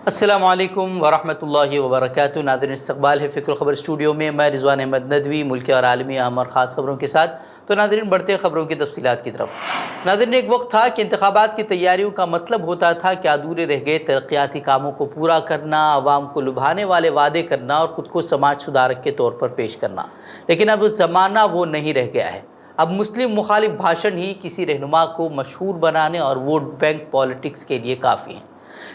अस्सलामुअलैकुम वरहमतुल्लाहि वबरकातुहू। नाज़रीन, इस्तक़बाल है फ़िक्र ख़बर स्टूडियो में। मैं रिज़वान अहमद नदवी मुल्की और आलमी अहम और ख़ास खबरों के साथ। तो नाज़रीन, बढ़ते हैं ख़बरों की तफ़सीलात की तरफ। नाज़रीन, एक वक्त था कि इंतख़ाबात की तैयारियों का मतलब होता था कि अधूरे रह गए तरक्याती कामों को पूरा करना, आवाम को लुभाने वाले वादे करना और ख़ुद को समाज सुधारक के तौर पर पेश करना। लेकिन अब ज़माना वो नहीं रह गया है। अब मुस्लिम मुखालिफ भाषण ही किसी रहनुमा को मशहूर बनाने और वोट बैंक पॉलिटिक्स के लिए काफ़ी हैं।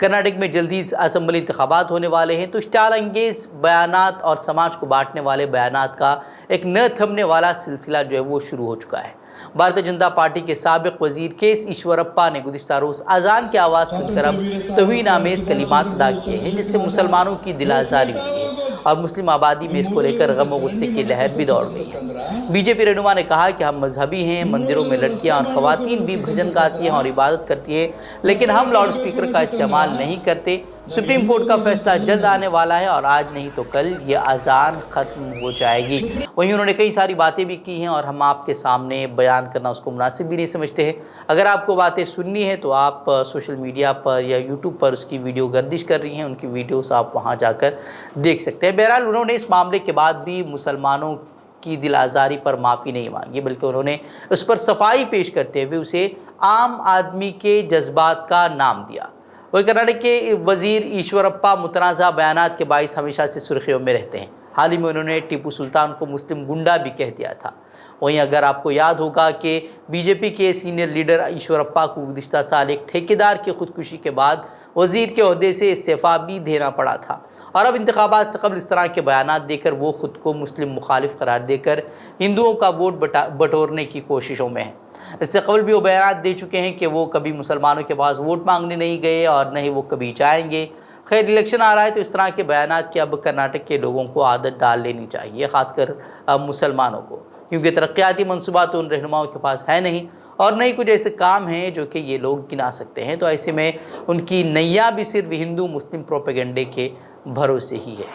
कर्नाटक में जल्दी असम्बली इंतखाबात होने वाले हैं, तो स्टाइल अंगेज बयानात और समाज को बांटने वाले बयानात का एक न थमने वाला सिलसिला जो है वो शुरू हो चुका है। भारतीय जनता पार्टी के साबिक वजीर केएस ईश्वरप्पा ने गुज़िश्ता रोज़ अजान की आवाज़ सुनकर अब तौहीन आमेज़ कलिमात अदा किए हैं, जिससे मुसलमानों की दिल आज़ारी हुई है और मुस्लिम आबादी में इसको लेकर गम और गुस्से की लहर भी दौड़ गई है। बीजेपी रहनुमा ने कहा कि हम मजहबी हैं, मंदिरों में लड़कियां और ख़वातीन भी भजन गाती हैं और इबादत करती हैं, लेकिन हम लाउड स्पीकर का इस्तेमाल नहीं करते। सुप्रीम कोर्ट का फैसला जल्द आने वाला है और आज नहीं तो कल ये अजान ख़त्म हो जाएगी। वहीं उन्होंने कई सारी बातें भी की हैं और हम आपके सामने बयान करना उसको मुनासिब भी नहीं समझते हैं। अगर आपको बातें सुननी है तो आप सोशल मीडिया पर या यूट्यूब पर उसकी वीडियो गर्दिश कर रही हैं, उनकी वीडियोस आप वहां जाकर देख सकते हैं। बहरहाल, उन्होंने इस मामले के बाद भी मुसलमानों की दिल आज़ारी पर माफ़ी नहीं मांगी, बल्कि उन्होंने उस पर सफाई पेश करते हुए उसे आम आदमी के जज्बात का नाम दिया। वही कर्नाटक के वजीर ईश्वरप्पा मुतनाज़ा बयानात के बाइस हमेशा से सुर्खियों में रहते हैं। हाल ही में उन्होंने टीपू सुल्तान को मुस्लिम गुंडा भी कह दिया था। वहीं अगर आपको याद होगा कि बीजेपी के सीनियर लीडर ईश्वरप्पा को गुज़िश्ता साल एक ठेकेदार की खुदकुशी के बाद वजीर के ओहदे से इस्तीफ़ा भी देना पड़ा था और अब इंतखाबात से कबल इस तरह के बयानात देकर वो ख़ुद को मुस्लिम मुखालिफ करार देकर हिंदुओं का वोट बटोरने की कोशिशों में है। इससे कबल भी वो बयानात दे चुके हैं कि वो कभी मुसलमानों के पास वोट मांगने नहीं गए और न ही वो कभी जाएंगे। खैर, इलेक्शन आ रहा है तो इस तरह के बयानात की अब कर्नाटक के लोगों को आदत डाल लेनी चाहिए, ख़ासकर मुसलमानों को, क्योंकि तरक्याती मनसूबा तो उन रहनुमाओं के पास है नहीं और नहीं कुछ ऐसे काम हैं जो कि ये लोग गिना सकते हैं। तो ऐसे में उनकी नैया भी सिर्फ हिंदू मुस्लिम प्रोपेगेंडे के भरोसे ही है।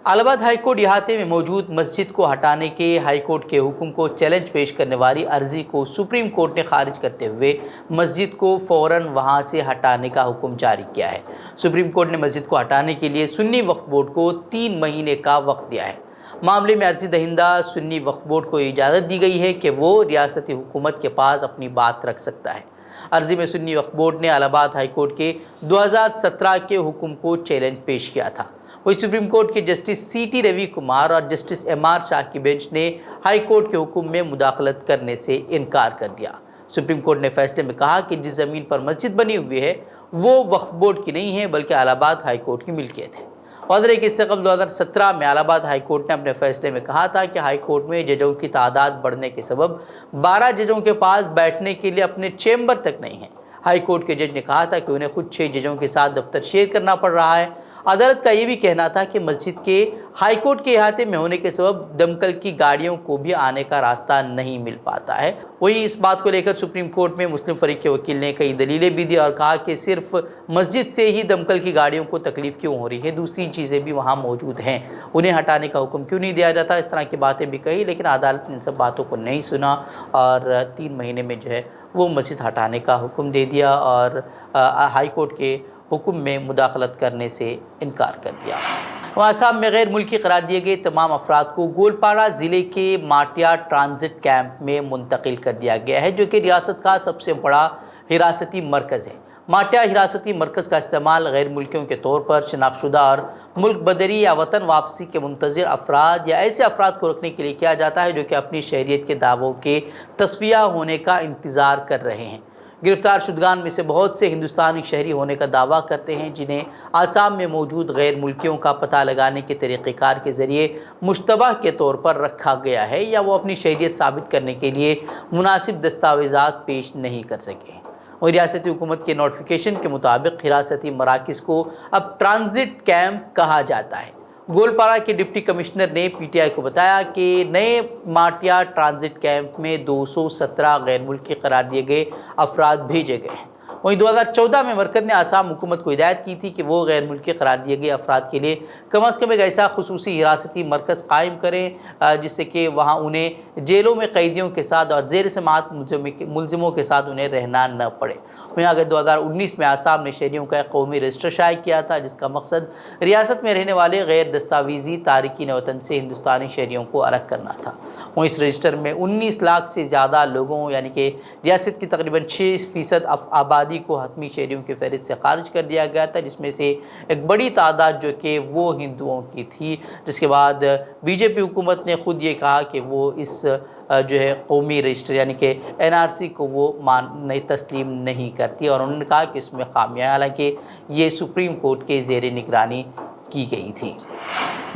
इलाहाबाद हाईकोर्ट इहाते में मौजूद मस्जिद को हटाने के हाईकोर्ट के हुक्म को चैलेंज पेश करने वाली अर्जी को सुप्रीम कोर्ट ने खारिज करते हुए मस्जिद को फ़ौरन वहां से हटाने का हुक्म जारी किया है। सुप्रीम कोर्ट ने मस्जिद को हटाने के लिए सुन्नी वक्फ बोर्ड को 3 महीने का वक्त दिया है। मामले में अर्जी दहिंदा सुन्नी वक्फ बोर्ड को इजाज़त दी गई है कि वो रियासती हुकूमत के पास अपनी बात रख सकता है। अर्जी में सुन्नी वक्फ बोर्ड ने इलाहाबाद हाईकोर्ट के 2017 के हुक्म को चैलेंज पेश किया था। वही सुप्रीम कोर्ट के जस्टिस सीटी रवि कुमार और जस्टिस एमआर शाह की बेंच ने हाई कोर्ट के हुक्म में मुदाखलत करने से इनकार कर दिया। सुप्रीम कोर्ट ने फैसले में कहा कि जिस ज़मीन पर मस्जिद बनी हुई है वो वक्फ बोर्ड की नहीं है, बल्कि इलाहाबाद हाई कोर्ट की मिल्कियत है। वाज़ेह कि इससे कबल 2017 में इलाहाबाद हाई कोर्ट ने अपने फैसले में कहा था कि हाई कोर्ट में जजों की तादाद बढ़ने के सबब 12 जजों के पास बैठने के लिए अपने चेंबर तक नहीं है। हाई कोर्ट के जज ने कहा था कि उन्हें खुद 6 जजों के साथ दफ्तर शेयर करना पड़ रहा है। अदालत का ये भी कहना था कि मस्जिद के हाई कोर्ट के इहाते में होने के सबब दमकल की गाड़ियों को भी आने का रास्ता नहीं मिल पाता है। वहीं इस बात को लेकर सुप्रीम कोर्ट में मुस्लिम फरीक के वकील ने कई दलीलें भी दी और कहा कि सिर्फ मस्जिद से ही दमकल की गाड़ियों को तकलीफ क्यों हो रही है, दूसरी चीज़ें भी वहाँ मौजूद हैं, उन्हें हटाने का हुक्म क्यों नहीं दिया जाता। इस तरह की बातें भी कही, लेकिन अदालत ने इन सब बातों को नहीं सुना और 3 महीने में जो है वो मस्जिद हटाने का हुक्म दे दिया और हाई कोर्ट के हुक्म में मुदाखलत करने से इनकार कर दिया। आसाम में गैर मुल्की करार दिए गए तमाम अफराद को गोलपाड़ा ज़िले के माटिया ट्रांजिट कैंप में मुंतकिल कर दिया गया है, जो कि रियासत का सबसे बड़ा हिरासती मरकज़ है। माटिया हिरासती मरकज़ का इस्तेमाल गैर मुल्कियों के तौर पर शनाख्तशुदा और मुल्क बदरी या वतन वापसी के मुंतज़िर अफराद या ऐसे अफराद को रखने के लिए किया जाता है जो कि अपनी शहरियत के दावों के तस्फिया होने का इंतज़ार कर रहे हैं। गिरफ्तार शुदगान में से बहुत से हिंदुस्तानी शहरी होने का दावा करते हैं, जिन्हें आसाम में मौजूद गैर मुल्कियों का पता लगाने के तरीक़ेकार के ज़रिए मुश्तबह के तौर पर रखा गया है या वो अपनी शहरियत साबित करने के लिए मुनासिब दस्तावेज़ात पेश नहीं कर सके। और रियासती हुकूमत के नोटिफिकेशन के मुताबिक हिरासती मराकज़ को अब ट्रांजिट कैंप कहा जाता है। गोलपाड़ा के डिप्टी कमिश्नर ने पीटीआई को बताया कि नए माटिया ट्रांजिट कैंप में 217 गैर मुल्की करार दिए गए अफराद भेजे गए हैं। वहीं 2014 में मरकज़ ने आसाम हुकूमत को हिदायत की थी कि वो गैर मुल्की करार दिए गए अफराद के लिए कम अज़ कम एक ऐसा खुसूसी हिरासती मरकज़ कायम करें जिससे कि वहाँ उन्हें जेलों में कैदियों के साथ और ज़ेर समाअत मुलज़िमों के साथ उन्हें रहना न पड़े। वहीं अगर 2019 में आसाम ने शहरियों का कौमी रजिस्टर शाया किया था जिसका मकसद रियासत में रहने वाले गैर दस्तावेज़ी तारिकीन वतन से हिंदुस्तानी शहरियों को अलग करना था। वहीं इस रजिस्टर में 19 लाख से ज़्यादा लोगों यानी कि रियासत की तकरीबन 6% आबादी को हतमी शहरियों की फहरिस्त से खारिज कर दिया गया था, जिसमें से एक बड़ी तादाद जो कि वो हिंदुओं की थी। जिसके बाद बीजेपी हुकूमत ने ख़ुद ये कहा कि वो इस जो है कौमी रजिस्टर यानी कि NRC को वो तस्लीम नहीं करती और उन्होंने कहा कि इसमें खामियां, हालांकि ये सुप्रीम कोर्ट के ज़ेर निगरानी की गई थी।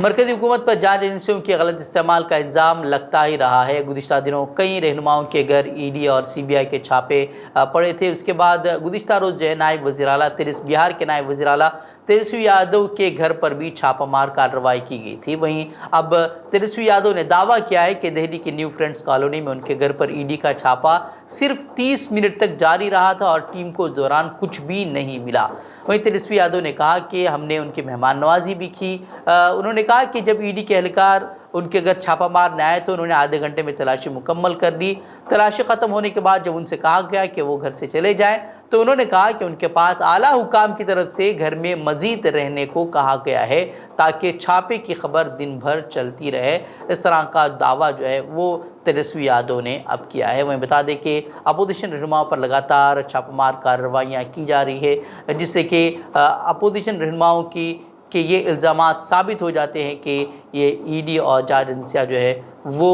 मरकज़ी हुकूमत पर जांच एजेंसियों के गलत इस्तेमाल का इल्ज़ाम लगता ही रहा है। गुज़िश्ता दिनों कई रहनुमाओं के घर ED और CBI के छापे पड़े थे। उसके बाद गुज़िश्ता रोज़ जो है नायब वज़ीर आला बिहार के नायब वज़ीर आला तेजस्वी यादव के घर पर भी छापामार कार्रवाई की गई थी। वहीं अब तेजस्वी यादव ने दावा किया है कि दिल्ली की न्यू फ्रेंड्स कॉलोनी में उनके घर पर ED का छापा सिर्फ 30 मिनट तक जारी रहा था और टीम को उस दौरान कुछ भी नहीं मिला। वहीं तेजस्वी यादव ने कहा कि हमने उनकी मेहमान नवाजी भी की। उन्होंने कहा कि जब ED के एहलकार उनके घर छापा मारने आए तो उन्होंने आधे घंटे में तलाशी मुकम्मल कर ली। तलाशी ख़त्म होने के बाद जब उनसे कहा गया कि वो घर से चले जाएं तो उन्होंने कहा कि उनके पास आला हुकाम की तरफ से घर में मज़ीद रहने को कहा गया है ताकि छापे की खबर दिन भर चलती रहे। इस तरह का दावा जो है वो तेजस्वी यादव ने अब किया है। वहीं बता दें कि अपोजिशन रहनुमाओं पर लगातार छापामार कार्रवाइयाँ की जा रही है जिससे कि अपोजिशन रहनुमाओं की कि ये इल्ज़ामात साबित हो जाते हैं कि ये ED और जांच एजेंसियाँ जो है वो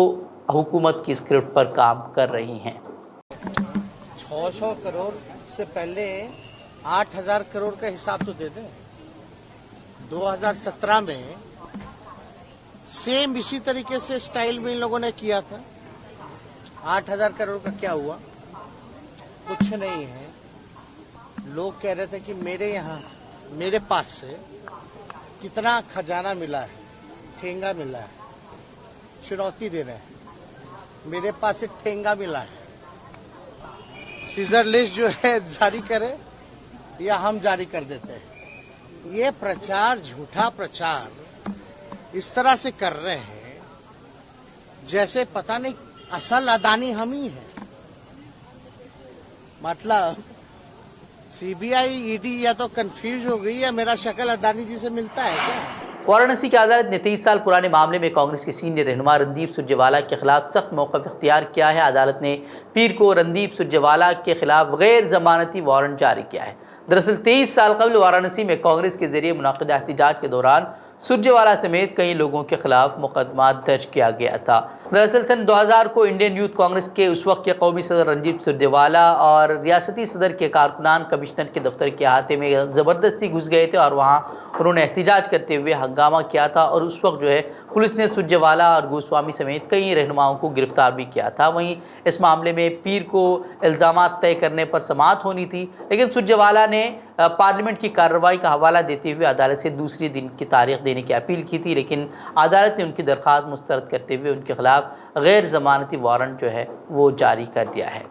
हुकूमत की स्क्रिप्ट पर काम कर रही हैं। 600 करोड़ से पहले 8,000 करोड़ का हिसाब तो दे दें। 2017 में सेम इसी तरीके से स्टाइल में इन लोगों ने किया था। 8,000 करोड़ का क्या हुआ? कुछ नहीं है। लोग कह रहे थे कि मेरे पास से कितना खजाना मिला है, ठेंगा मिला है, चुनौती दे रहे हैं। मेरे पास से ठेंगा मिला है, सीजर लिस्ट जो है जारी करे या हम जारी कर देते हैं। ये प्रचार, झूठा प्रचार इस तरह से कर रहे हैं जैसे पता नहीं असल अदानी हम ही हैं। मतलब CBI ED या तो कंफ्यूज हो गई या मेरा शक्ल अदानी जी से मिलता है क्या? वाराणसी की अदालत ने 23 साल पुराने मामले में कांग्रेस के सीनियर रहनुमा रणदीप सुरजेवाला के खिलाफ सख्त मौक़िफ़ इख्तियार किया है। अदालत ने पीर को रणदीप सुरजेवाला के खिलाफ गैर ज़मानती वारंट जारी किया है। दरअसल 23 साल कबल वाराणसी में कांग्रेस के जरिए मुनाक़िदा एहतजाज के दौरान सुरजेवाला समेत कई लोगों के खिलाफ मुकदमा दर्ज किया गया था। दरअसल सन 2000 को इंडियन यूथ कांग्रेस के उस वक्त के कौमी सदर रणदीप सुरजेवाला और रियासती सदर के कारकुनान कमिश्नर के दफ्तर के अहाते में ज़बरदस्ती घुस गए थे और वहाँ उन्होंने एहतजाज करते हुए हंगामा किया था और उस वक्त जो है पुलिस ने सुरजेवाला और गोस्वामी समेत कई रहनुमाओं को गिरफ्तार भी किया था। वहीं इस मामले में पीर को इल्ज़ामात तय करने पर समाअत होनी थी, लेकिन सुरजेवाला ने पार्लियामेंट की कार्रवाई का हवाला देते हुए अदालत से दूसरी दिन की तारीख देने की अपील की थी, लेकिन अदालत ने उनकी दरख्वास्त मुस्तरद करते हुए उनके खिलाफ गैर ज़मानती वारंट जो है वो जारी कर दिया है।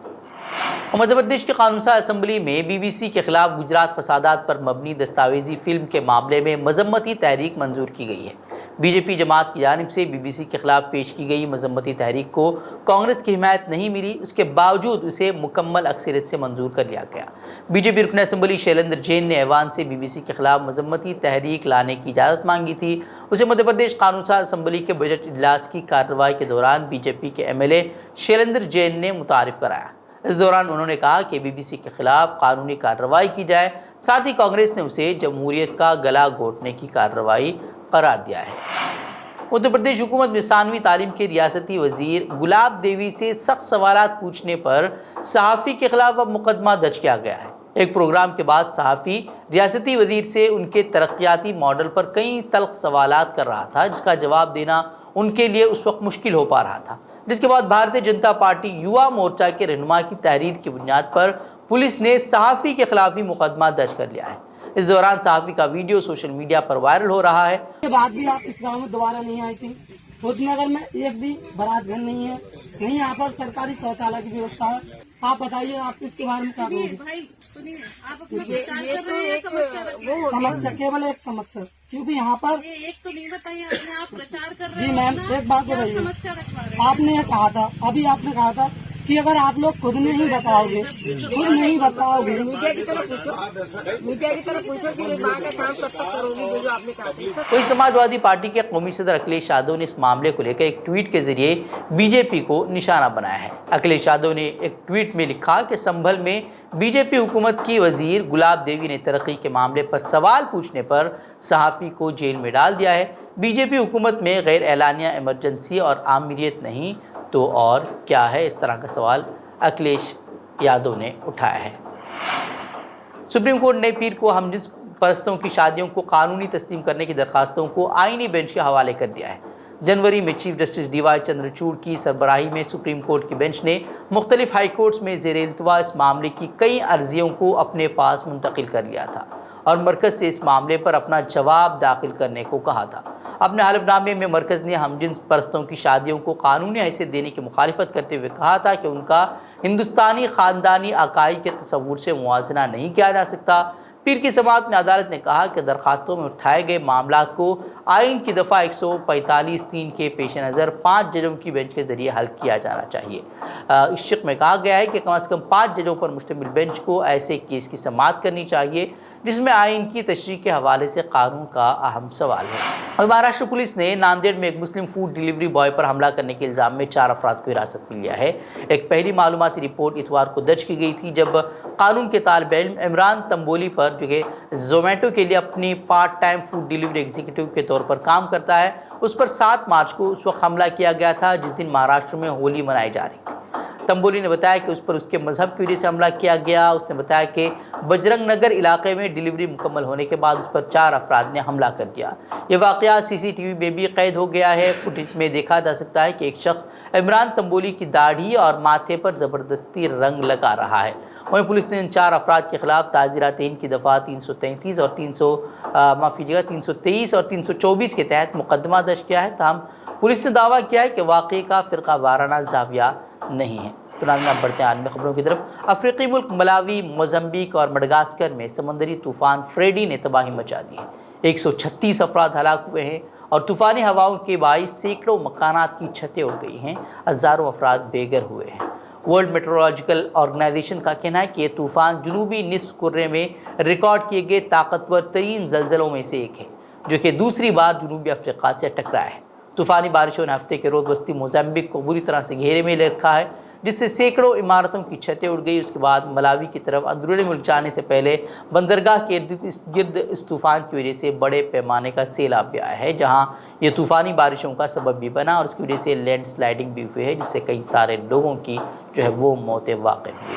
मध्य प्रदेश की कानून साज़ असम्बली में BBC के खिलाफ गुजरात फसादात पर मबनी दस्तावेजी फिल्म के मामले में मजम्मती तहरीक मंजूर की गई है। बीजेपी जमात की जानिब से BBC के खिलाफ पेश की गई मजम्मती तहरीक को कांग्रेस की हिमायत नहीं मिली, उसके बावजूद उसे मुकम्मल अक्सरियत से मंजूर कर लिया गया। बीजेपी रुकन असम्बली शैलेंद्र जैन ने ऐवान से BBC के खिलाफ मजम्मती तहरीक लाने की इजाज़त मांगी थी। उसे मध्य प्रदेश कानून साज़ असम्बली के बजट इजलास की कार्रवाई के दौरान बीजेपी के MLA शैलेंद्र जैन ने मुतारिफ कराया। इस दौरान उन्होंने कहा कि BBC के खिलाफ कानूनी कार्रवाई की जाए, साथ ही कांग्रेस ने उसे जमहूरियत का गला घोटने की कार्रवाई करार दिया है। उत्तर प्रदेश हुकूमत में सानवी तालीम के रियासती वजीर गुलाब देवी से सख्त सवालात पूछने पर सहाफ़ी के खिलाफ अब मुकदमा दर्ज किया गया है। एक प्रोग्राम के बाद सहाफ़ी रियासती वजीर से उनके तरक्याती मॉडल पर कई तल्ख सवालात कर रहा था, जिसका जवाब देना उनके लिए उस वक्त मुश्किल हो पा रहा था, जिसके बाद भारतीय जनता पार्टी युवा मोर्चा के रहनुमा की तहरीर की बुनियाद पर पुलिस ने सहाफ़ी के खिलाफ ही मुकदमा दर्ज कर लिया है। इस दौरान सहाफ़ी का वीडियो सोशल मीडिया पर वायरल हो रहा है। के बाद भी आप इस गांव में दोबारा नहीं आई थी। रुद्रनगर में एक भी बारात घर नहीं है, नहीं यहाँ पर सरकारी शौचालय की व्यवस्था है। आप बताइए आप इसके बारे में क्या करोगे? भाई सुनिए, आप अपना प्रचार कर रहे हैं, समस्या रखिए। समस्या केवल एक समस्या, क्योंकि यहाँ पर ये एक तो नहीं बताइए, आपने आप प्रचार कर रहे जी हैं मैम, अपना, एक बात क्या बताइए। समस्या रखवा रहे हैं? आपने ये कहा था, अभी आपने कहा था कि अगर आप लोग खुद नहीं बताओगे, मीडिया की तरफ पूछो कि विभाग का काम कब तक करोगे, जो आपने कहा था। वहीं समाजवादी पार्टी के कौमी सदर अखिलेश यादव ने इस मामले को लेकर एक ट्वीट के जरिए बीजेपी को निशाना बनाया है। अखिलेश यादव ने एक ट्वीट में लिखा कि संभल में बीजेपी हुकूमत की वजीर गुलाब देवी ने तरक्की के मामले पर सवाल पूछने पर सहाफ़ी को जेल में डाल दिया है। बीजेपी हुकूमत में गैर एलानिया इमरजेंसी और आमिरियत नहीं तो और क्या है, इस तरह का सवाल अखिलेश यादव ने उठाया है। सुप्रीम कोर्ट ने पीर को हमजिन्स परस्तों की शादियों को कानूनी तस्लीम करने की दरखास्तों को आईनी बेंच के हवाले कर दिया है। जनवरी में चीफ जस्टिस डी.वाई. चंद्रचूड़ की सरबराही में सुप्रीम कोर्ट की बेंच ने मुख्तलिफ हाई कोर्ट्स में ज़ेर इल्तवा इस मामले की कई अर्जियों को अपने पास मुंतकिल कर लिया था और मरकज़ से इस मामले पर अपना जवाब दाखिल करने को कहा था। अपने हलफनामे में मरकज़ ने हमजिन्स परस्तों की शादियों को कानूनी हैसियत देने की मुखालिफत करते हुए कहा था कि उनका हिंदुस्तानी ख़ानदानी अकाई के तसव्वुर से मुवाजना नहीं किया जा सकता। पीर की समाअत में अदालत ने कहा कि दरखास्तों में उठाए गए मामला को आइन की दफ़ा 145(3) के पेश नज़र 5 जजों की बेंच के ज़रिए हल किया जाना चाहिए। इस शिक में कहा गया है कि कम से कम 5 जजों पर मुश्तमिल बेंच को ऐसे केस की समाअत करनी चाहिए जिसमें आइन की तशरीह के हवाले से कानून का अहम सवाल है। महाराष्ट्र पुलिस ने नांदेड़ में एक मुस्लिम फूड डिलीवरी बॉय पर हमला करने के इल्ज़ाम में 4 अफराद को हिरासत में लिया है। एक पहली मालूमाती रिपोर्ट इतवार को दर्ज की गई थी जब कानून के तालिब इल्म इमरान तंबोली पर, जो कि जोमेटो के लिए अपनी part time food delivery executive के तौर पर काम करता है, उस पर 7 मार्च को उस वक्त हमला किया गया था जिस दिन महाराष्ट्र में होली मनाई जा रही थी। तंबोली ने बताया कि उस पर उसके मजहब की वजह से हमला किया गया। उसने बताया कि बजरंग नगर इलाके में डिलीवरी मुकम्मल होने के बाद उस पर 4 अफराद ने हमला कर दिया। ये वाक़या CCTV में भी कैद हो गया है। फुटेज में देखा जा सकता है कि एक शख्स इमरान तंबोली की दाढ़ी और माथे पर ज़बरदस्ती रंग लगा रहा है। वहीं पुलिस ने इन 4 अफराद के खिलाफ ताज़ीरात-इन की दफ़ा 333 और 323 और 324 के तहत मुकदमा दर्ज किया है। ताहम पुलिस ने दावा किया है कि वाक़े का फ़िरका वाराना ज़ाविया नहीं है। तुरंत बढ़ते हैं आलमी खबरों की तरफ। अफ्रीकी मुल्क मलावी, मोज़म्बिक और मडगास्कर में समंदरी तूफ़ान फ्रेडी ने तबाही मचा दी है। 136 अफराद हलाक हुए हैं और तूफ़ानी हवाओं के बाइस सैकड़ों मकानात की छतें उड़ गई हैं। हज़ारों अफराद बेघर हुए हैं। वर्ल्ड मेट्रोलॉजिकल ऑर्गेनाइजेशन का कहना है कि ये तूफ़ान जनूबी निस्फ़ कुर्रे में रिकॉर्ड किए गए ताकतवर तरीन ज़लज़लों में से एक है, जो कि दूसरी बार जनूबी अफ्रीका से टकराया है। तूफ़ानी बारिशों ने हफ्ते के रोज़ बस्ती मोज़म्बिक को बुरी तरह से घेरे में ले रखा है, जिससे सैकड़ों इमारतों की छतें उड़ गई। उसके बाद मलावी की तरफ अंदरूनी मुल्क जाने से पहले बंदरगाह के गिर्द इस तूफ़ान की वजह से बड़े पैमाने का सैलाब भी आया है, जहां ये तूफ़ानी बारिशों का सबब भी बना और इसकी वजह से लैंड स्लाइडिंग भी हुई है, जिससे कई सारे लोगों की जो है वो मौतें वाक़ हुई।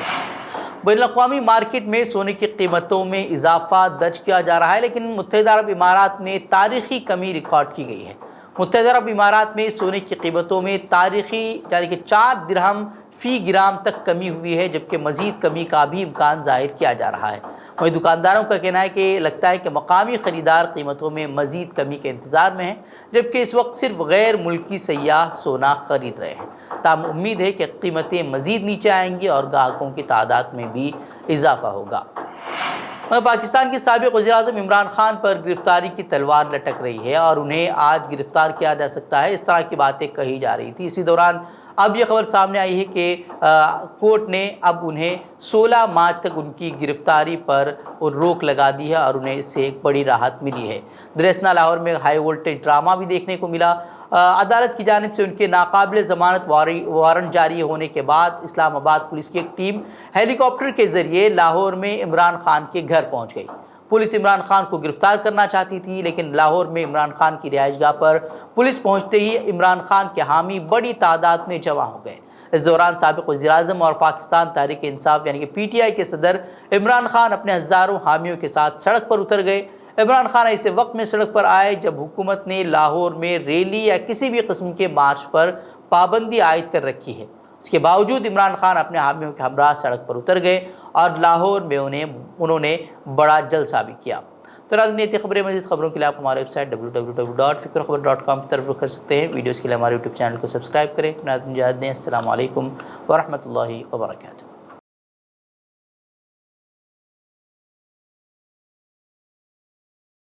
बैनुल-अक़वामी मार्केट में सोने की कीमतों में इजाफा दर्ज किया जा रहा है, लेकिन मुत्तहिदा अरब इमारात में तारीख़ी कमी रिकॉर्ड की गई है। मुत्तहिदा अरब इमारात में सोने की कीमतों में तारीख़ी यानी कि 4 दिरहम फ़ी ग्राम तक कमी हुई है, जबकि मज़ीद कमी का भी इम्कान ज़ाहिर किया जा रहा है। वहीं दुकानदारों का कहना है कि लगता है कि मकामी ख़रीदार कीमतों में मज़ीद कमी के इंतज़ार में हैं, जबकि इस वक्त सिर्फ गैर मुल्की सयाह सोना ख़रीद रहे हैं। ताहम उम्मीद है कि कीमतें मज़ीद नीचे आएंगी और ग्राहकों की तादाद में भी इजाफा होगा। पाकिस्तान के साबिक़ वज़ीर-ए-आज़म इमरान खान पर गिरफ्तारी की तलवार लटक रही है और उन्हें आज गिरफ्तार किया जा सकता है, इस तरह की बातें कही जा रही थी। इसी दौरान अब यह खबर सामने आई है कि कोर्ट ने अब उन्हें 16 मार्च तक उनकी गिरफ्तारी पर रोक लगा दी है और उन्हें इससे एक बड़ी राहत मिली है। दरअसल लाहौर में हाई वोल्टेज ड्रामा भी देखने को मिला। अदालत की जानिब से उनके नाकाबिल ज़मानत वारंट जारी होने के बाद इस्लामाबाद पुलिस की एक टीम हेलीकॉप्टर के ज़रिए लाहौर में इमरान खान के घर पहुँच गई। पुलिस इमरान खान को गिरफ्तार करना चाहती थी, लेकिन लाहौर में इमरान खान की रिहाइशगाह पर पुलिस पहुंचते ही इमरान खान के हामी बड़ी तादाद में जमा हो गए। इस दौरान साबिक़ वज़ीर-ए-आज़म और पाकिस्तान तहरीक इंसाफ यानी कि PTI के सदर इमरान खान अपने हज़ारों हामियों के साथ सड़क पर उतर गए। इमरान खान ऐसे वक्त में सड़क पर आए जब हुकूमत ने लाहौर में रैली या किसी भी किस्म के मार्च पर पाबंदी आयद कर रखी है। इसके बावजूद इमरान खान अपने हामियों के हमरा सड़क पर उतर गए और लाहौर में उन्होंने बड़ा जलसा भी किया। तो नाज़रीन, खबरें मज़ीद खबरों के लिए आप हमारे वेबसाइट www.fikrkhabar.com की तरफ रुख कर सकते हैं। वीडियोज़ के लिए हमारे YouTube चैनल को सब्सक्राइब करें। नाज़रीन, इजाज़त दें। अस्सलामु अलैकुम व रहमतुल्लाहि व बरकातुहू।